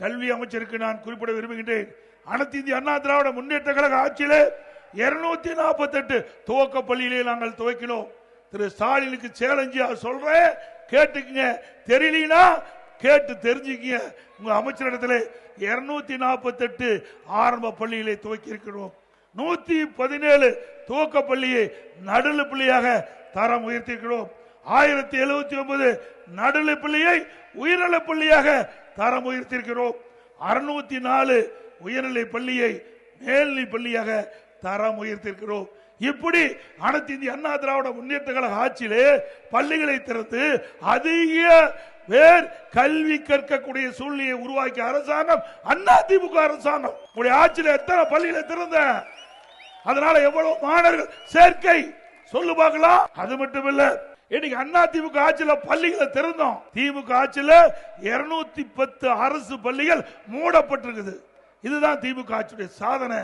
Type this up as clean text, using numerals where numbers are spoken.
கல்வி அமைச்சருக்கு நான் குறிப்பிட விரும்புகின்றேன். அனைத்து இந்திய அண்ணா திராவிட முன்னேற்ற கழக ஆட்சியிலே 248 துவக்க பள்ளியிலே நாங்கள் துவக்கினோம். திரு ஸ்டாலினுக்கு சேலஞ்சியா சொல்றேன், கேட்டுக்குங்க. தெரியலனா கேட்டு தெரிஞ்சுக்கங்க. உங்க அமைச்சரிடத்தில் 248 ஆரம்ப பள்ளியிலே துவக்கி இருக்கிறோம். 117 துவக்க பள்ளியை நடுநிலை பள்ளியாக தரம் உயர்த்தியிருக்கிறோம். 1079 நடுநிலை பள்ளியை உயர்நிலை பள்ளியாக தரம் உயர்த்தியிருக்கிறோம். 604 உயர்நிலை பள்ளியை மேல்நிலை பள்ளியாக தரம் உயர்த்தியிருக்கிறோம். இப்படி அனைத்து இந்திய அண்ணா திராவிட முன்னேற்ற கழக ஆட்சியிலே பள்ளிகளை திறந்து அதிக பேர் கல்வி கற்கக்கூடிய சூழ்நிலையை உருவாக்கிய அரசாங்கம் அதிமுக அரசாங்கம். உங்களுடைய ஆட்சியில் எத்தனை பள்ளிகளை திறந்த, அதனால எவ்வளவு மாணவர்கள் சேர்க்கை சொல்லு பார்க்கலாம். அது மட்டுமில்ல, இன்னைக்கு அதிமுக ஆட்சியில் பள்ளிகளை திறந்தோம். திமுக ஆட்சியில் 210 அரசு பள்ளிகள் மூடப்பட்டிருக்குது. இதுதான் திமுக ஆட்சியுடைய சாதனை.